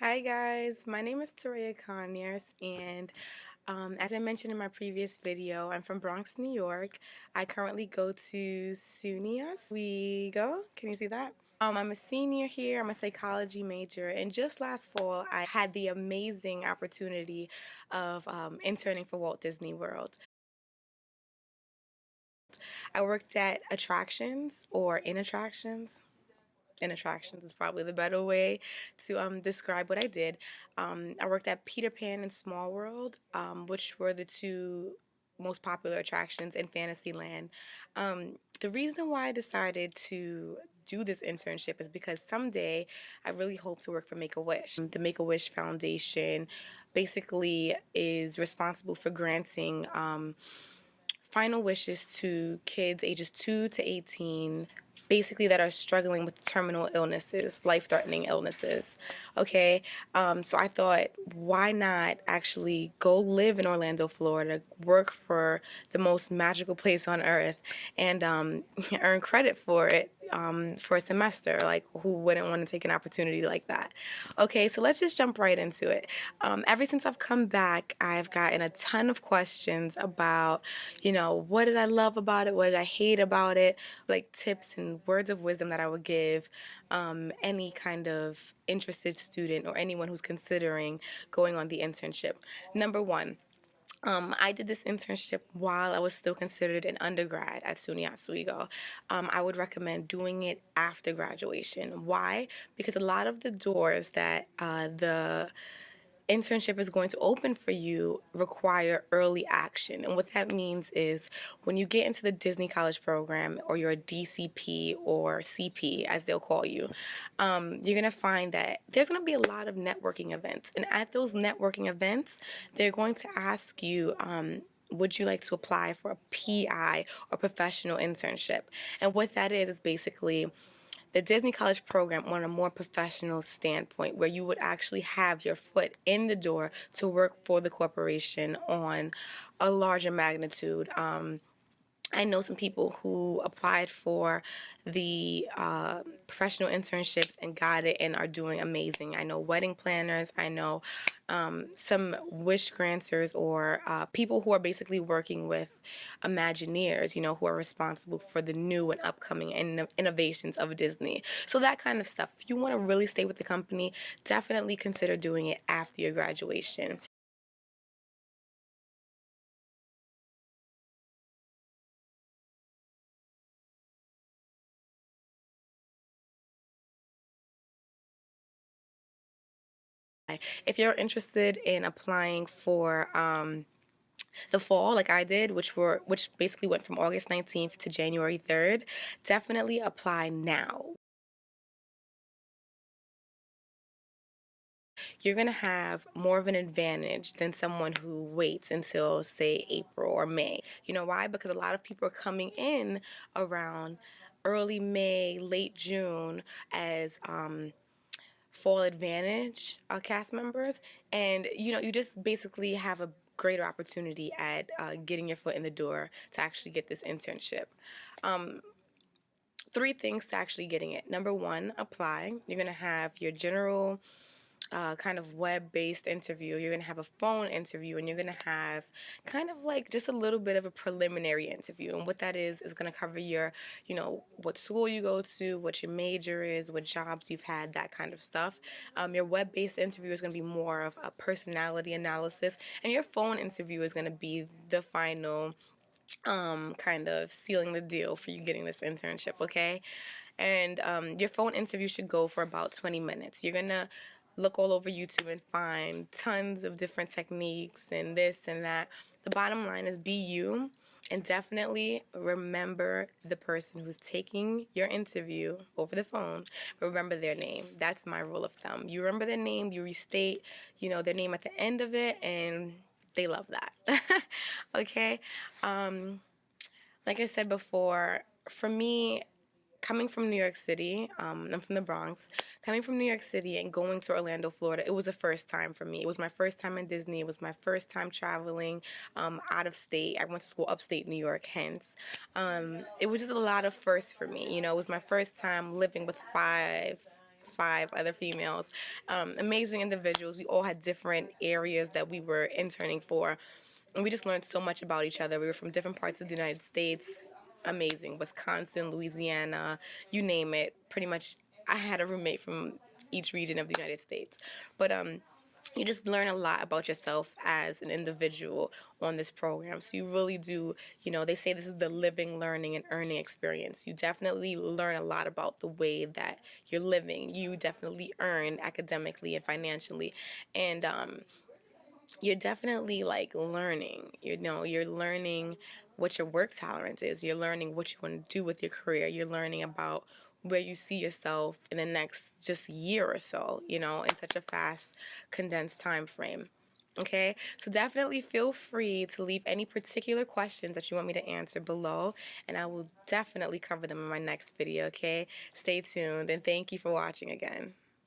Hi guys, my name is Tiraya and as I mentioned in my previous video, I'm from Bronx, New York. I currently go to SUNY's. We go. Can you see that? I'm a senior here. I'm a psychology major, and just last fall, I had the amazing opportunity of interning for Walt Disney World. I worked at attractions or in attractions. In attractions is probably the better way to describe what I did. I worked at Peter Pan and Small World, which were the two most popular attractions in Fantasyland. The reason why I decided to do this internship is because someday I really hope to work for Make-A-Wish. The Make-A-Wish Foundation basically is responsible for granting final wishes to kids ages 2 to 18 basically that are struggling with terminal illnesses, life-threatening illnesses. Okay, so I thought, why not actually go live in Orlando, Florida, work for the most magical place on earth, and earn credit for a semester? Like, who wouldn't want to take an opportunity like that? Okay, so let's just jump right into it. Ever since I've come back, I've gotten a ton of questions about, what did I love about it? What did I hate about it? Like tips and words of wisdom that I would give any kind of interested student or anyone who's considering going on the internship. Number one, I did this internship while I was still considered an undergrad at SUNY Oswego. I would recommend doing it after graduation. Why? Because a lot of the doors that the internship is going to open for you require early action. And what that means is when you get into the Disney College program or your DCP or CP, as they'll call you, you're going to find that there's going to be a lot of networking events. And at those networking events, they're going to ask you, would you like to apply for a PI or professional internship? And what that is basically the Disney College program on a more professional standpoint, where you would actually have your foot in the door to work for the corporation on a larger magnitude. I know some people who applied for the professional internships and got it and are doing amazing. I know wedding planners. I know some wish granters or people who are basically working with Imagineers, who are responsible for the new and upcoming innovations of Disney. So that kind of stuff. If you want to really stay with the company, definitely consider doing it after your graduation. If you're interested in applying for the fall, like I did, which basically went from August 19th to January 3rd, definitely apply now. You're going to have more of an advantage than someone who waits until, say, April or May. You know why? Because a lot of people are coming in around early May, late June as fall advantage cast members, and you just basically have a greater opportunity at getting your foot in the door to actually get this internship. um, Three things to actually getting it. Number one, apply. You're going to have your general kind of web-based interview. You're going to have a phone interview, and you're going to have kind of like just a little bit of a preliminary interview. And what that is going to cover your, what school you go to, what your major is, what jobs you've had, that kind of stuff. Your web-based interview is going to be more of a personality analysis, and your phone interview is going to be the final kind of sealing the deal for you getting this internship, okay? And your phone interview should go for about 20 minutes. You're gonna look all over YouTube and find tons of different techniques and this and that. The bottom line is be you, and definitely remember the person who's taking your interview over the phone. Remember their name. That's my rule of thumb. You remember their name, you restate, their name at the end of it, and they love that. Okay? Like I said before, for me, coming from New York City, I'm from the Bronx, coming from New York City and going to Orlando, Florida, it was a first time for me. It was my first time in Disney. It was my first time traveling out of state. I went to school upstate New York, hence. It was just a lot of firsts for me. It was my first time living with 5 other females, amazing individuals. We all had different areas that we were interning for, and we just learned so much about each other. We were from different parts of the United States. Amazing. Wisconsin, Louisiana, you name it. Pretty much, I had a roommate from each region of the United States. But you just learn a lot about yourself as an individual on this program. So you really do, they say this is the living, learning, and earning experience. You definitely learn a lot about the way that you're living. You definitely earn academically and financially. And you're definitely like learning, you're learning what your work tolerance is. You're learning what you want to do with your career. You're learning about where you see yourself in the next just year or so, in such a fast, condensed time frame. Okay, so definitely feel free to leave any particular questions that you want me to answer below, and I will definitely cover them in my next video. Okay, stay tuned, and thank you for watching again.